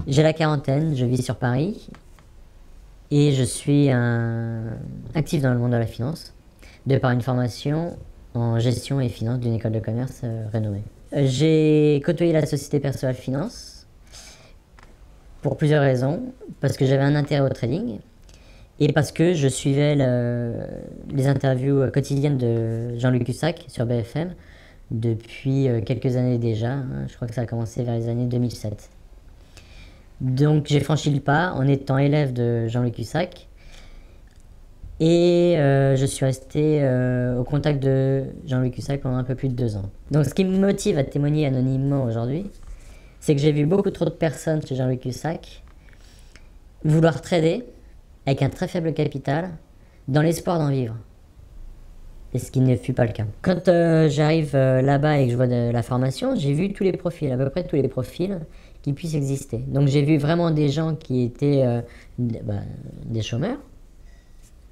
J'ai la quarantaine, je vis sur Paris et je suis actif dans le monde de la finance, de par une formation en gestion et finance d'une école de commerce renommée. J'ai côtoyé la société Perceval Finance pour plusieurs raisons, parce que j'avais un intérêt au trading et parce que je suivais les interviews quotidiennes de Jean-Luc Cussac sur BFM depuis quelques années déjà, hein. Je crois que ça a commencé vers les années 2007. Donc j'ai franchi le pas en étant élève de Jean-Luc Cussac et je suis resté au contact de Jean-Luc Cussac pendant un peu plus de 2 ans. Donc ce qui me motive à témoigner anonymement aujourd'hui, c'est que j'ai vu beaucoup trop de personnes chez Jean-Luc Cussac vouloir trader avec un très faible capital dans l'espoir d'en vivre. Et ce qui ne fut pas le cas. Quand j'arrive là-bas et que je vois de la formation, j'ai vu tous les profils, à peu près tous les profils qui puissent exister. Donc j'ai vu vraiment des gens qui étaient des chômeurs,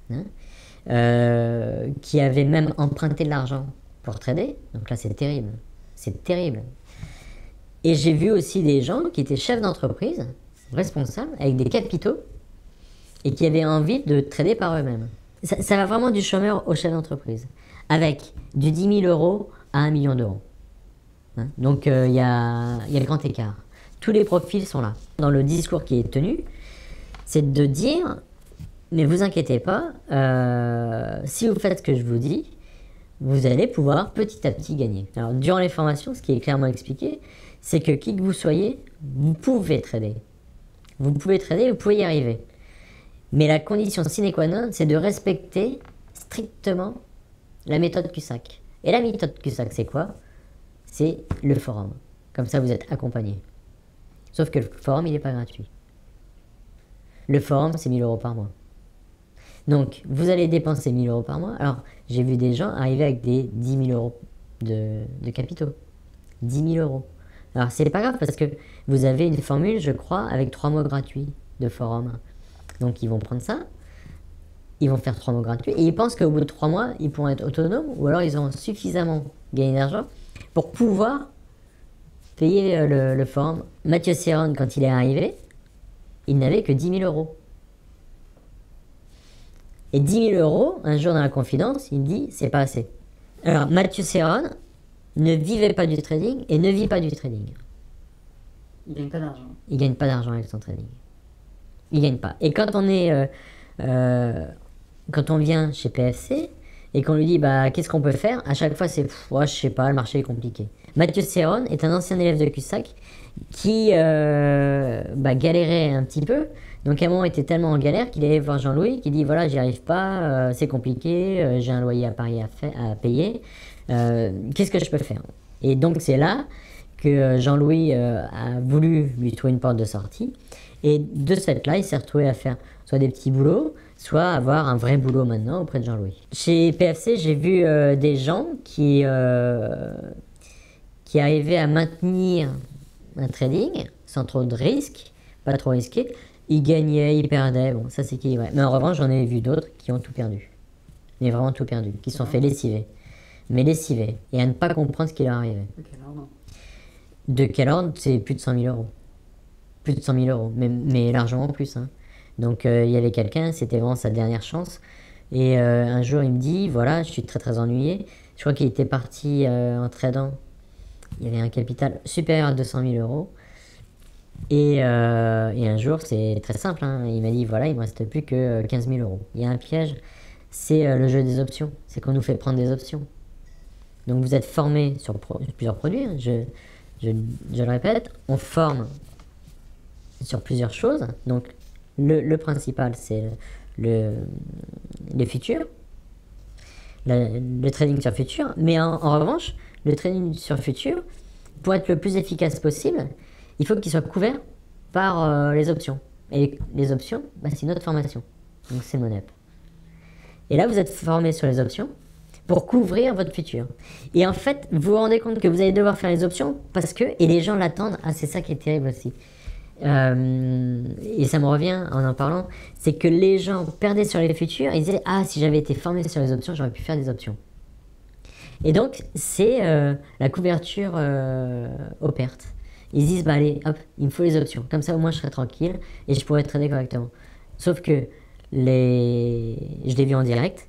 hein, qui avaient même emprunté de l'argent pour trader. Donc là c'est terrible, c'est terrible. Et j'ai vu aussi des gens qui étaient chefs d'entreprise, responsables, avec des capitaux, et qui avaient envie de trader par eux-mêmes. Ça va vraiment du chômeur au chef d'entreprise, avec du 10 000 euros à 1 million d'euros. Hein. Donc il y a le grand écart. Tous les profils sont là. Dans le discours qui est tenu, c'est de dire, mais vous inquiétez pas, si vous faites ce que je vous dis, vous allez pouvoir petit à petit gagner. Alors durant les formations, ce qui est clairement expliqué, c'est que qui que vous soyez, vous pouvez trader. Vous pouvez trader, vous pouvez y arriver. Mais la condition sine qua non, c'est de respecter strictement la méthode Cussac. Et la méthode Cussac, c'est quoi? C'est le forum. Comme ça, vous êtes accompagné. Sauf que le forum, il n'est pas gratuit. Le forum, c'est 1 000 euros par mois. Donc, vous allez dépenser 1 000 euros par mois. Alors, j'ai vu des gens arriver avec des 10 000 euros de capitaux. 10 000 euros. Alors, c'est pas grave parce que vous avez une formule, je crois, avec 3 mois gratuits de forum. Donc, ils vont prendre ça, ils vont faire 3 mois gratuits et ils pensent qu'au bout de 3 mois, ils pourront être autonomes ou alors ils auront suffisamment gagné d'argent pour pouvoir payer le forum. Mathieu Serron, quand il est arrivé, il n'avait que 10 000 euros. Et 10 000 euros, un jour dans la confidence, il me dit, c'est pas assez. Alors, Mathieu Serron ne vivait pas du trading et ne vit pas du trading. Il gagne pas d'argent. Il gagne pas d'argent avec son trading. Il gagne pas. Et quand on vient chez PFC et qu'on lui dit qu'est-ce qu'on peut faire, à chaque fois c'est je sais pas, le marché est compliqué. Mathieu Serron est un ancien élève de Cussac qui galérait un petit peu. Donc à un moment il était tellement en galère qu'il allait voir Jean-Louis qui dit voilà, j'y arrive pas, c'est compliqué, j'ai un loyer à Paris à payer, qu'est-ce que je peux faire? Et donc c'est là que Jean-Louis a voulu lui trouver une porte de sortie. Et de ce fait-là, il s'est retrouvé à faire soit des petits boulots, soit avoir un vrai boulot maintenant auprès de Jean-Louis. Chez PFC, j'ai vu des gens qui arrivaient à maintenir un trading sans trop de risques, pas trop risqué. Ils gagnaient, ils perdaient, bon, ça c'est équilibré. Mais en revanche, j'en ai vu d'autres qui ont tout perdu. Mais vraiment tout perdu, qui se sont fait lessiver. Mais lessiver, et à ne pas comprendre ce qui leur arrivait. De quel ordre? De quel ordre? C'est plus de 100 000 euros. Plus de 100 000 euros, mais largement plus. Hein. Donc il y avait quelqu'un, c'était vraiment sa dernière chance. Et un jour, il me dit, voilà, je suis très très ennuyé. Je crois qu'il était parti en tradant. Il y avait un capital supérieur à 200 000 euros. Et un jour, c'est très simple. Hein, il m'a dit, voilà, il ne me reste plus que 15 000 euros. Il y a un piège, c'est le jeu des options. C'est qu'on nous fait prendre des options. Donc vous êtes formé sur plusieurs produits. Hein. Je le répète, on forme sur plusieurs choses. Donc le principal c'est les futurs, le trading sur futurs, mais en revanche le trading sur futurs, pour être le plus efficace possible, il faut qu'il soit couvert par les options, et les options c'est notre formation, donc c'est Monep. Et là vous êtes formé sur les options pour couvrir votre futur. Et en fait vous vous rendez compte que vous allez devoir faire les options parce que, et les gens l'attendent, c'est ça qui est terrible aussi. Et ça me revient en parlant, c'est que les gens perdaient sur les futurs, ils disaient si j'avais été formé sur les options, j'aurais pu faire des options. Et donc c'est la couverture aux pertes. Ils se disent, bah allez, hop, il me faut les options. Comme ça, au moins, je serai tranquille et je pourrai trader correctement. Sauf que je l'ai vu en direct.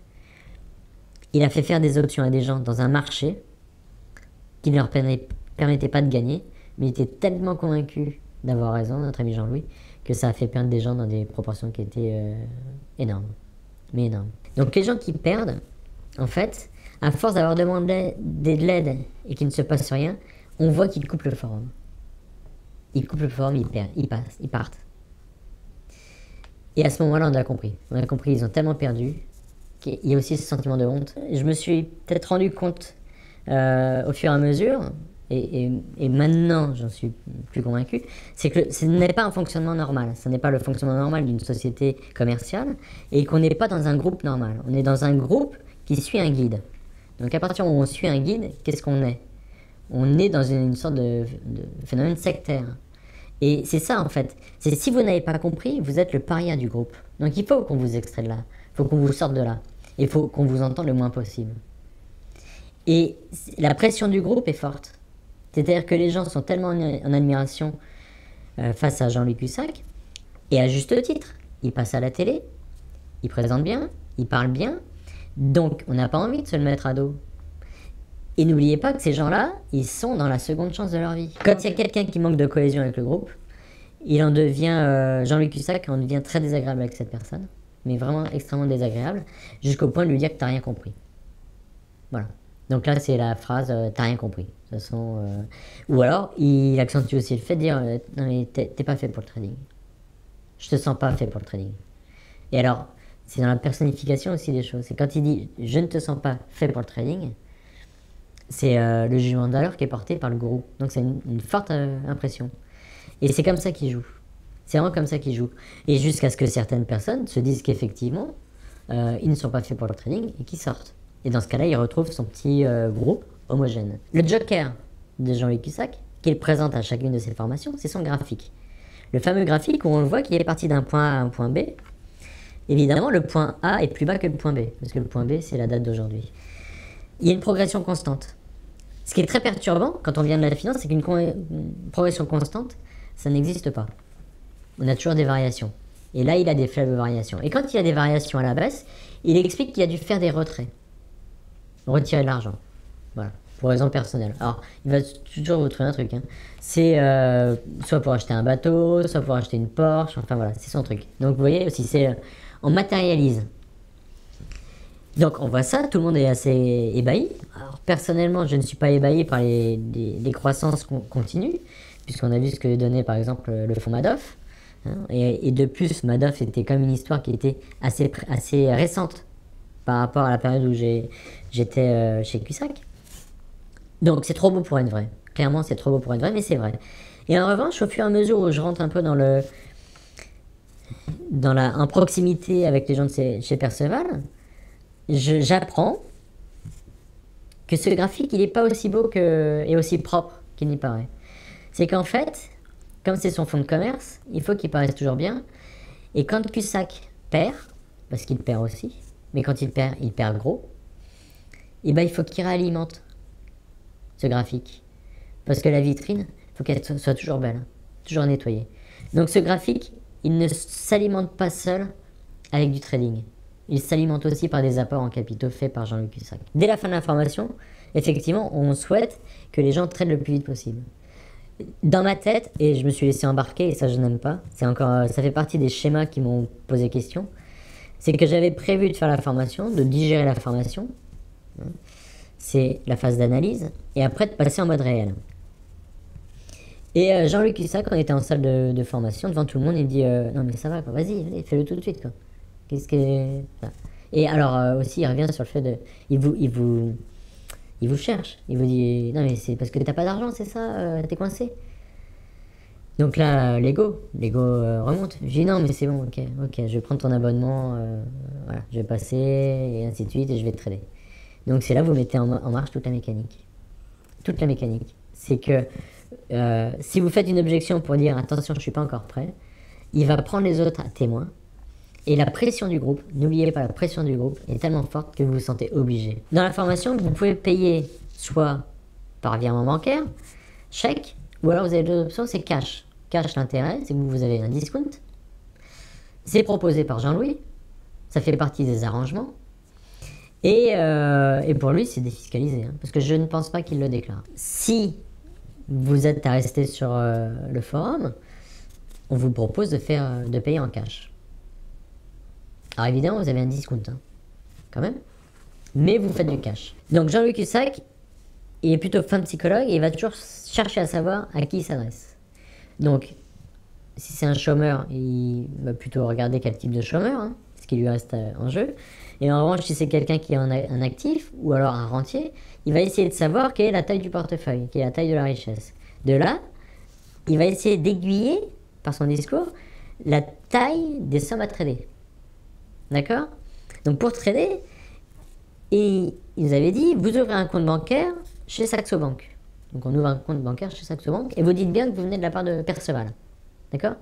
Il a fait faire des options à des gens dans un marché qui ne leur permettait pas de gagner, mais il était tellement convaincu d'avoir raison, notre ami Jean-Louis, que ça a fait perdre des gens dans des proportions qui étaient énormes. Mais énormes. Donc les gens qui perdent, en fait, à force d'avoir demandé de l'aide et qu'il ne se passe rien, on voit qu'ils coupent le forum. Ils coupent le forum, ils partent. Et à ce moment-là, on a compris. On a compris, ils ont tellement perdu qu'il y a aussi ce sentiment de honte. Je me suis peut-être rendu compte au fur et à mesure, et maintenant j'en suis plus convaincu, c'est que ce n'est pas un fonctionnement normal. Ce n'est pas le fonctionnement normal d'une société commerciale, et qu'on n'est pas dans un groupe normal. On est dans un groupe qui suit un guide. Donc à partir où on suit un guide, qu'est-ce qu'on est? On est dans une sorte de phénomène sectaire. Et c'est ça en fait. C'est si vous n'avez pas compris, vous êtes le paria du groupe. Donc il faut qu'on vous extrait de là. Il faut qu'on vous sorte de là. Il faut qu'on vous entende le moins possible. Et la pression du groupe est forte. C'est-à-dire que les gens sont tellement en admiration face à Jean-Luc Cussac, et à juste titre. Il passe à la télé, il présente bien, il parle bien, donc on n'a pas envie de se le mettre à dos. Et n'oubliez pas que ces gens-là, ils sont dans la seconde chance de leur vie. Quand il y a quelqu'un qui manque de cohésion avec le groupe, il en devient, Jean-Luc Cussac en devient très désagréable avec cette personne, mais vraiment extrêmement désagréable, jusqu'au point de lui dire que t'as rien compris. Voilà. Donc là, c'est la phrase t'as rien compris. De toute façon, ou alors, il accentue aussi le fait de dire non, mais t'es pas fait pour le trading. Je te sens pas fait pour le trading. Et alors, c'est dans la personnification aussi des choses. C'est quand il dit je ne te sens pas fait pour le trading, c'est le jugement de valeur qui est porté par le gourou. Donc c'est une forte impression. Et c'est comme ça qu'il joue. C'est vraiment comme ça qu'il joue. Et jusqu'à ce que certaines personnes se disent qu'effectivement, ils ne sont pas faits pour le trading et qu'ils sortent. Et dans ce cas-là, il retrouve son petit groupe homogène. Le joker de Jean-Luc Cussac, qu'il présente à chacune de ses formations, c'est son graphique. Le fameux graphique où on le voit qu'il est parti d'un point A à un point B. Évidemment, le point A est plus bas que le point B, parce que le point B, c'est la date d'aujourd'hui. Il y a une progression constante. Ce qui est très perturbant quand on vient de la finance, c'est qu'une progression constante, ça n'existe pas. On a toujours des variations. Et là, il a des faibles variations. Et quand il y a des variations à la baisse, il explique qu'il a dû faire des retraits. Retirer de l'argent. Voilà. Pour raison personnelle. Alors, il va toujours vous trouver un truc. Hein. C'est soit pour acheter un bateau, soit pour acheter une Porsche. Enfin voilà, c'est son truc. Donc vous voyez aussi, on matérialise. Donc on voit ça, tout le monde est assez ébahi. Alors personnellement, je ne suis pas ébahi par les croissances continues, puisqu'on a vu ce que donnait par exemple le fonds Madoff. Hein, et de plus, Madoff était comme une histoire qui était assez récente par rapport à la période où j'étais chez Cussac. Donc c'est trop beau pour être vrai. Clairement, c'est trop beau pour être vrai, mais c'est vrai. Et en revanche, au fur et à mesure où je rentre un peu en proximité avec les gens de chez Perceval, j'apprends que ce graphique, il n'est pas aussi beau et aussi propre qu'il n'y paraît. C'est qu'en fait, comme c'est son fonds de commerce, il faut qu'il paraisse toujours bien. Et quand Cussac perd, parce qu'il perd aussi, mais quand il perd gros, et ben il faut qu'il réalimente ce graphique. Parce que la vitrine, il faut qu'elle soit toujours belle, toujours nettoyée. Donc ce graphique, il ne s'alimente pas seul avec du trading. Il s'alimente aussi par des apports en capitaux faits par Jean-Luc Cussac. Dès la fin de la formation, effectivement, on souhaite que les gens tradent le plus vite possible. Dans ma tête, et je me suis laissé embarquer, et ça je n'aime pas, ça fait partie des schémas qui m'ont posé question, c'est que j'avais prévu de faire la formation, de digérer la formation, c'est la phase d'analyse, et après de passer en mode réel. Et Jean-Luc Cussac, on était en salle de formation, devant tout le monde, il dit non mais ça va, quoi, vas-y, allez, fais-le tout de suite, quoi. Qu'est-ce que... Voilà. Et alors aussi, il revient sur le fait de... Il vous cherche, il vous dit non mais c'est parce que t'as pas d'argent, c'est ça, t'es coincé. Donc là, l'ego remonte. Je dis non mais c'est bon, ok, je vais prendre ton abonnement, voilà, je vais passer, et ainsi de suite, et je vais te trader. Donc c'est là que vous mettez en marche toute la mécanique. Toute la mécanique. C'est que si vous faites une objection pour dire attention, je suis pas encore prêt, il va prendre les autres à témoin. Et la pression du groupe, n'oubliez pas, la pression du groupe est tellement forte que vous vous sentez obligé. Dans la formation, vous pouvez payer soit par virement bancaire, chèque, Ou alors vous avez l'autre option, c'est cash. Cash, l'intérêt, c'est que vous avez un discount. C'est proposé par Jean-Louis. Ça fait partie des arrangements. Et pour lui, c'est défiscalisé. Hein, parce que je ne pense pas qu'il le déclare. Si vous êtes à rester sur le forum, on vous propose de payer en cash. Alors évidemment, vous avez un discount, hein, quand même. Mais vous faites du cash. Donc Jean-Louis Cussac, il est plutôt fin psychologue et il va toujours chercher à savoir à qui il s'adresse. Donc, si c'est un chômeur, il va plutôt regarder quel type de chômeur, hein, ce qui lui reste en jeu. Et en revanche, si c'est quelqu'un qui est un actif, ou alors un rentier, il va essayer de savoir quelle est la taille du portefeuille, quelle est la taille de la richesse. De là, il va essayer d'aiguiller, par son discours, la taille des sommes à trader. D'accord? Donc pour trader, il nous avait dit, vous ouvrez un compte bancaire chez Saxo Bank. Donc on ouvre un compte bancaire chez Saxo Bank, et vous dites bien que vous venez de la part de Perceval. D'accord?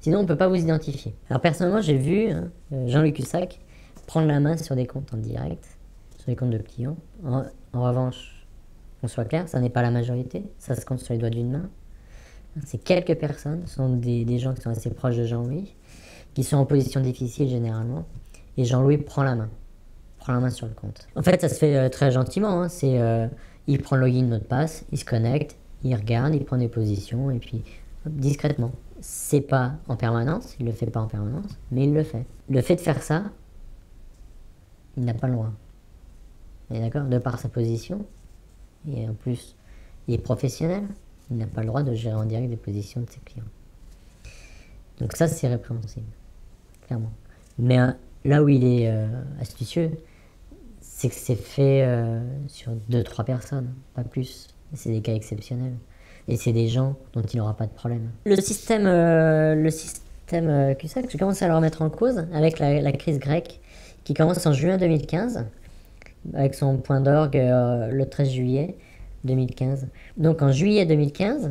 Sinon, on ne peut pas vous identifier. Alors personnellement, j'ai vu Jean-Louis Cussac prendre la main sur des comptes en direct, sur des comptes de clients. En revanche, qu'on soit clair, ça n'est pas la majorité, ça se compte sur les doigts d'une main. C'est quelques personnes, ce sont des gens qui sont assez proches de Jean-Louis, qui sont en position difficile généralement, et Jean-Louis prend la main sur le compte. En fait, ça se fait très gentiment, hein. Il prend le login, mot de passe, il se connecte, il regarde, il prend des positions, et puis hop, discrètement. C'est pas en permanence, il le fait pas en permanence, mais il le fait. Le fait de faire ça, il n'a pas le droit. Et d'accord, de par sa position, et en plus, il est professionnel, il n'a pas le droit de gérer en direct des positions de ses clients. Donc ça, c'est répréhensible, clairement. Mais là où il est astucieux, c'est que c'est fait sur 2-3 personnes, pas plus. C'est des cas exceptionnels. Et c'est des gens dont il n'aura pas de problème. Le système Cussac, je commence à le remettre en cause avec la crise grecque qui commence en juin 2015, avec son point d'orgue le 13 juillet 2015. Donc en juillet 2015,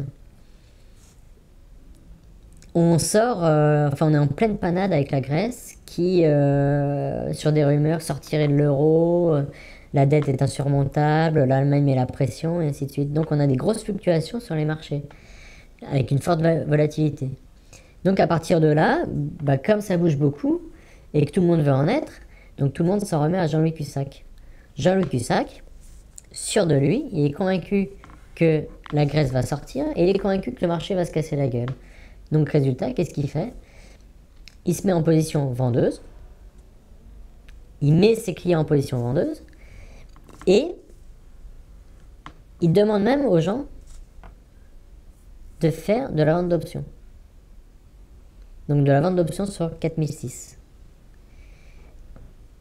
on est en pleine panade avec la Grèce qui, sur des rumeurs, sortirait de l'euro, la dette est insurmontable, l'Allemagne met la pression, et ainsi de suite. Donc on a des grosses fluctuations sur les marchés, avec une forte volatilité. Donc à partir de là, comme ça bouge beaucoup, et que tout le monde veut en être, donc tout le monde s'en remet à Jean-Louis Cussac. Jean-Louis Cussac, sûr de lui, il est convaincu que la Grèce va sortir, et il est convaincu que le marché va se casser la gueule. Donc résultat, qu'est-ce qu'il fait? Il se met en position vendeuse, il met ses clients en position vendeuse, et il demande même aux gens de faire de la vente d'options. Donc de la vente d'options sur 4006.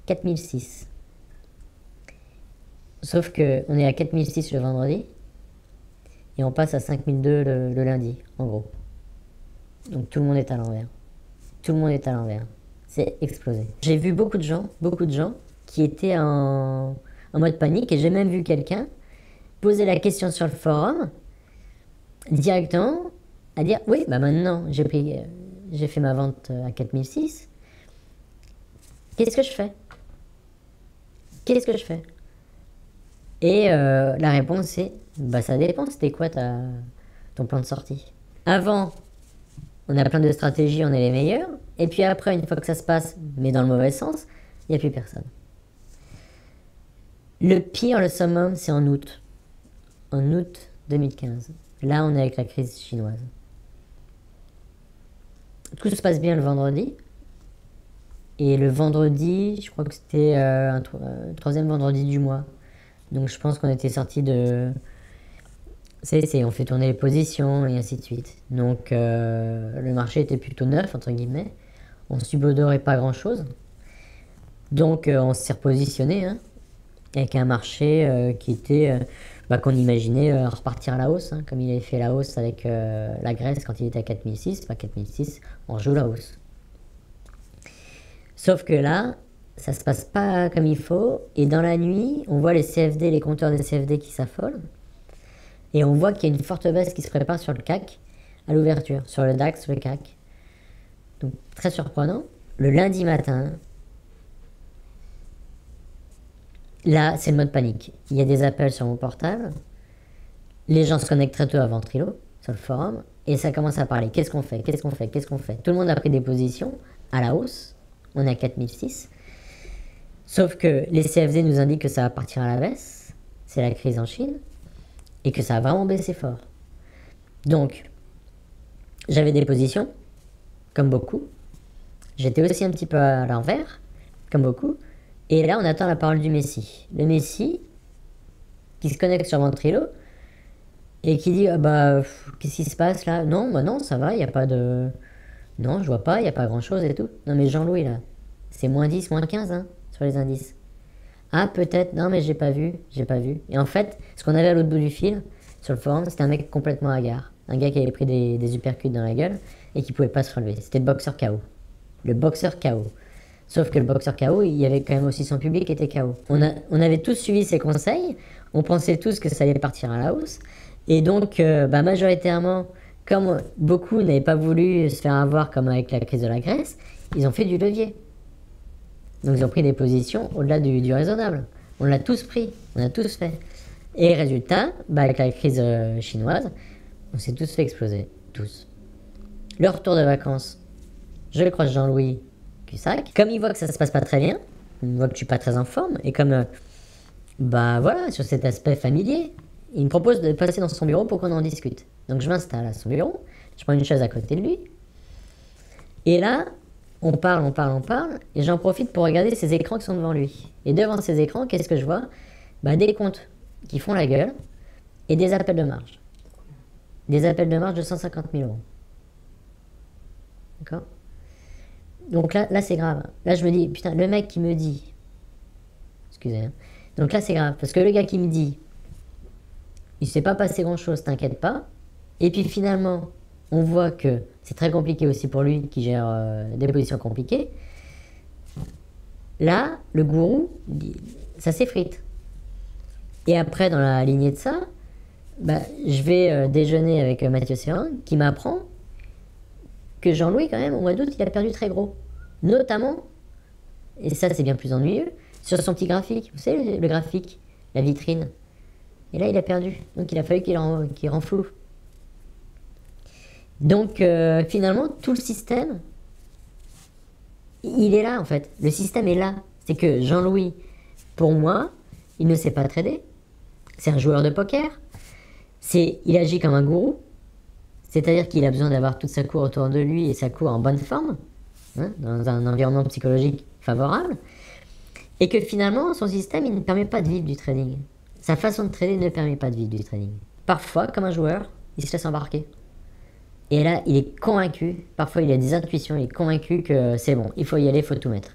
4006. Sauf que on est à 4006 le vendredi, et on passe à 5002 le lundi, en gros. Donc tout le monde est à l'envers. Tout le monde est à l'envers. C'est explosé. J'ai vu beaucoup de gens qui étaient en mode panique, et j'ai même vu quelqu'un poser la question sur le forum directement à dire oui, maintenant j'ai fait ma vente à 4006. Qu'est-ce que je fais? Qu'est-ce que je fais? Et la réponse est ça dépend, c'était quoi ton plan de sortie? Avant, on a plein de stratégies, on est les meilleurs, et puis après, une fois que ça se passe, mais dans le mauvais sens, il n'y a plus personne. Le pire, le summum, c'est en août. En août 2015. Là, on est avec la crise chinoise. Tout se passe bien le vendredi. Et le vendredi, je crois que c'était un troisième vendredi du mois. Donc je pense qu'on était sorti de... on fait tourner les positions et ainsi de suite. Donc le marché était plutôt neuf, entre guillemets. On ne subodorait pas grand-chose. Donc on s'est repositionné, hein, avec un marché qui était... qu'on imaginait repartir à la hausse, hein, comme il avait fait la hausse avec la Grèce quand il était à 4006. 4006, on joue la hausse. Sauf que là, ça se passe pas comme il faut, et dans la nuit, on voit les CFD, les compteurs des CFD qui s'affolent, et on voit qu'il y a une forte baisse qui se prépare sur le CAC à l'ouverture, sur le DAX, sur le CAC. Donc très surprenant. Le lundi matin, là, c'est le mode panique. Il y a des appels sur mon portable, les gens se connectent très tôt à Ventrilo, sur le forum, et ça commence à parler. Qu'est-ce qu'on fait? Qu'est-ce qu'on fait? Qu'est-ce qu'on fait? Tout le monde a pris des positions à la hausse. On est à 4006. Sauf que les CFD nous indiquent que ça va partir à la baisse. C'est la crise en Chine. Et que ça a vraiment baissé fort. Donc, j'avais des positions, comme beaucoup. J'étais aussi un petit peu à l'envers, comme beaucoup. Et là, on attend la parole du Messie. Le Messie, qui se connecte sur Ventrilo, et qui dit, qu'est-ce qui se passe là? Non, non, ça va, il n'y a pas de... Non, je vois pas, il n'y a pas grand-chose et tout. Non mais Jean-Louis là, c'est moins 10, moins 15 hein, sur les indices. Ah peut-être, non mais j'ai pas vu. Et en fait, ce qu'on avait à l'autre bout du fil, sur le forum, c'était un mec complètement hagard. Un gars qui avait pris des uppercuts dans la gueule et qui pouvait pas se relever. C'était le boxeur KO. Le boxeur KO. Sauf que le boxeur KO, il y avait quand même aussi son public qui était KO. On avait tous suivi ses conseils, on pensait tous que ça allait partir à la hausse. Et donc, majoritairement, comme beaucoup n'avaient pas voulu se faire avoir comme avec la crise de la Grèce, ils ont fait du levier. Donc ils ont pris des positions au-delà du raisonnable. On l'a tous pris, on a tous fait. Et résultat, avec la crise chinoise, on s'est tous fait exploser. Tous. Le retour de vacances, je croise Jean-Louis Cussac. Comme il voit que ça se passe pas très bien, il voit que je suis pas très en forme, et comme, voilà, sur cet aspect familier, il me propose de passer dans son bureau pour qu'on en discute. Donc je m'installe à son bureau, je prends une chaise à côté de lui, et là, on parle, et j'en profite pour regarder ces écrans qui sont devant lui. Et devant ces écrans, qu'est-ce que je vois? Des comptes qui font la gueule, et des appels de marge. Des appels de marge de 150 000 euros. D'accord? Donc là c'est grave. Là je me dis, putain, le mec qui me dit... Excusez, hein. Donc là c'est grave, parce que le gars qui me dit, il s'est pas passé grand chose, t'inquiète pas. Et puis finalement, on voit que c'est très compliqué aussi pour lui, qui gère des positions compliquées. Là, le gourou, ça s'effrite. Et après, dans la lignée de ça, je vais déjeuner avec Mathieu Serrin, qui m'apprend que Jean-Louis, quand même, au mois d'août, il a perdu très gros. Notamment, et ça c'est bien plus ennuyeux, sur son petit graphique. Vous savez, le graphique, la vitrine. Et là, il a perdu. Donc il a fallu qu'il renfloue. Donc finalement, tout le système, il est là en fait. Le système est là. C'est que Jean-Louis, pour moi, il ne sait pas trader. C'est un joueur de poker. Il agit comme un gourou. C'est-à-dire qu'il a besoin d'avoir toute sa cour autour de lui et sa cour en bonne forme, hein, dans un environnement psychologique favorable. Et que finalement, son système, il ne permet pas de vivre du trading. Sa façon de trader ne permet pas de vivre du trading. Parfois, comme un joueur, il se laisse embarquer. Et là, il est convaincu, parfois il a des intuitions, il est convaincu que c'est bon, il faut y aller, il faut tout mettre.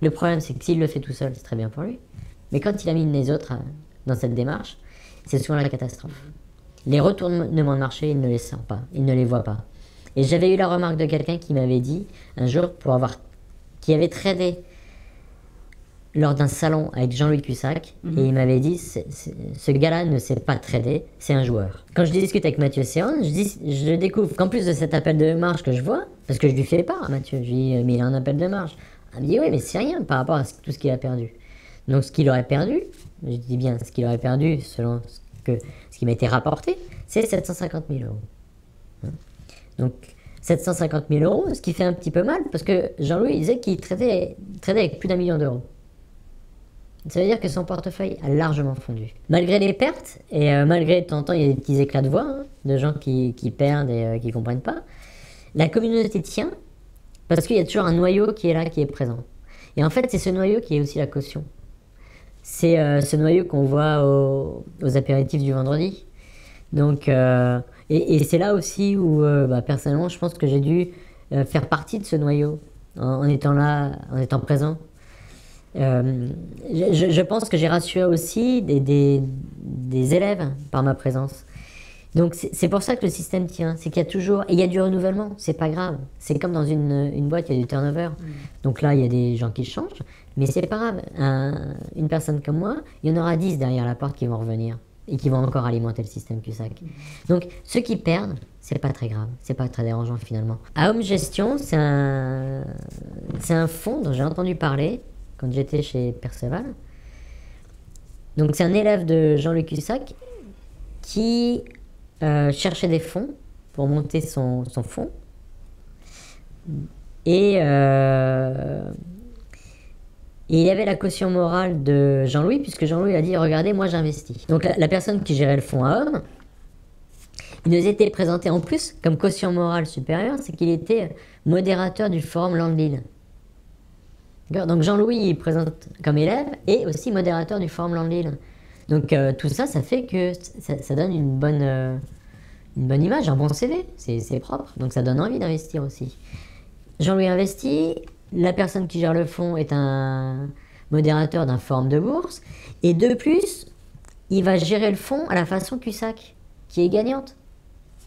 Le problème, c'est que s'il le fait tout seul, c'est très bien pour lui. Mais quand il amène les autres dans cette démarche, c'est souvent la catastrophe. Les retournements de marché, il ne les sent pas, il ne les voit pas. Et j'avais eu la remarque de quelqu'un qui m'avait dit, un jour, qui avait tradé lors d'un salon avec Jean-Louis Cussac, et il m'avait dit, ce gars-là ne sait pas trader, c'est un joueur. Quand je discute avec Mathieu Serran, je découvre qu'en plus de cet appel de marge que je vois, parce que je lui fais part à Mathieu, je lui dis, mais il a un appel de marge. Il me dit, oui, mais c'est rien par rapport à tout ce qu'il a perdu. Donc ce qu'il aurait perdu, je dis bien, ce qu'il aurait perdu selon ce qui m'a été rapporté, c'est 750 000 euros. Hein? Donc 750 000 euros, ce qui fait un petit peu mal, parce que Jean-Louis disait qu'il tradait avec plus d'1 million d'euros. Ça veut dire que son portefeuille a largement fondu. Malgré les pertes, et malgré de temps en temps il y a des petits éclats de voix, hein, de gens qui perdent et qui ne comprennent pas, la communauté tient, parce qu'il y a toujours un noyau qui est là, qui est présent. Et en fait, c'est ce noyau qui est aussi la caution. C'est ce noyau qu'on voit aux apéritifs du vendredi. Donc, et c'est là aussi où, personnellement, je pense que j'ai dû faire partie de ce noyau, en étant là, en étant présent. Je pense que j'ai rassuré aussi des élèves par ma présence. Donc c'est pour ça que le système tient, c'est qu'il y a toujours, et il y a du renouvellement, c'est pas grave. C'est comme dans une boîte, il y a du turnover. Donc là, il y a des gens qui changent, mais c'est pas grave. Une personne comme moi, il y en aura 10 derrière la porte qui vont revenir et qui vont encore alimenter le système Cussac. Donc ceux qui perdent, c'est pas très grave, c'est pas très dérangeant finalement. À Home Gestion, c'est un fonds dont j'ai entendu parler quand j'étais chez Perceval. Donc c'est un élève de Jean-Luc Cussac qui cherchait des fonds pour monter son fonds. Et il y avait la caution morale de Jean-Louis, puisque Jean-Louis a dit, regardez, moi j'investis. Donc la personne qui gérait le fonds à hommes, il nous était présenté en plus comme caution morale supérieure, c'est qu'il était modérateur du forum Landlille. Donc Jean-Louis il présente comme élève et aussi modérateur du forum Landlille. Donc tout ça, ça fait que ça donne une bonne image, un bon CV, c'est propre, donc ça donne envie d'investir aussi. Jean-Louis investit, la personne qui gère le fonds est un modérateur d'un forum de bourse, et de plus, il va gérer le fonds à la façon CUSAC, qui est gagnante.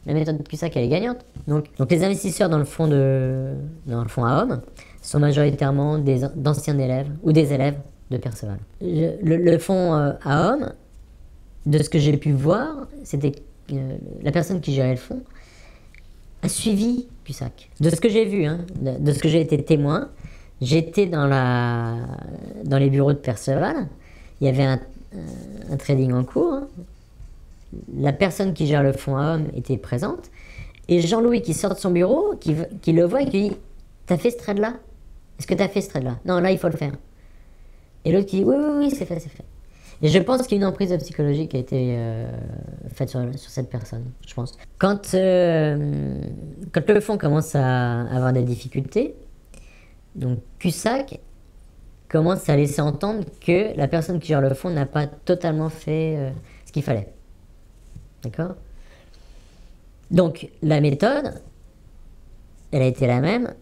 La méthode CUSAC, elle est gagnante. Donc les investisseurs dans le fonds à hommes sont majoritairement d'anciens élèves ou des élèves de Perceval. Le fonds à hommes, de ce que j'ai pu voir, c'était la personne qui gérait le fonds a suivi CUSAC. De ce que j'ai vu, de ce que j'ai été témoin, j'étais dans les bureaux de Perceval, il y avait un trading en cours, la personne qui gère le fonds à hommes était présente, et Jean-Louis qui sort de son bureau, qui le voit et qui dit « T'as fait ce trade-là? Est-ce que t'as fait ce trade-là? Non, là il faut le faire. » Et l'autre qui dit « Oui, c'est fait, c'est fait. » Et je pense qu'il y a une emprise psychologique qui a été faite sur cette personne, je pense. Quand le fonds commence à avoir des difficultés, donc CUSAC commence à laisser entendre que la personne qui gère le fonds n'a pas totalement fait ce qu'il fallait. D'accord? Donc la méthode, elle a été la même,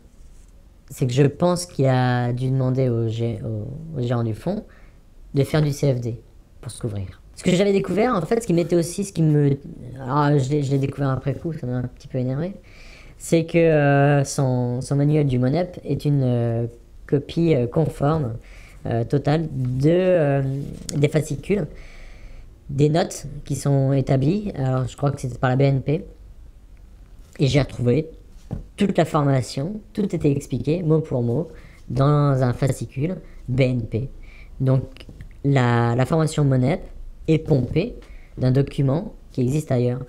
c'est que je pense qu'il a dû demander au gérant du fonds de faire du CFD pour se couvrir. Ce que j'avais découvert, en fait, ce qui m'était aussi, alors je l'ai découvert après coup, ça m'a un petit peu énervé, c'est que son manuel du MONEP est une copie conforme, totale, des fascicules, des notes qui sont établies, alors je crois que c'était par la BNP, et j'ai retrouvé toute la formation, tout était expliqué, mot pour mot, dans un fascicule BNP. Donc la formation MONEP est pompée d'un document qui existe ailleurs.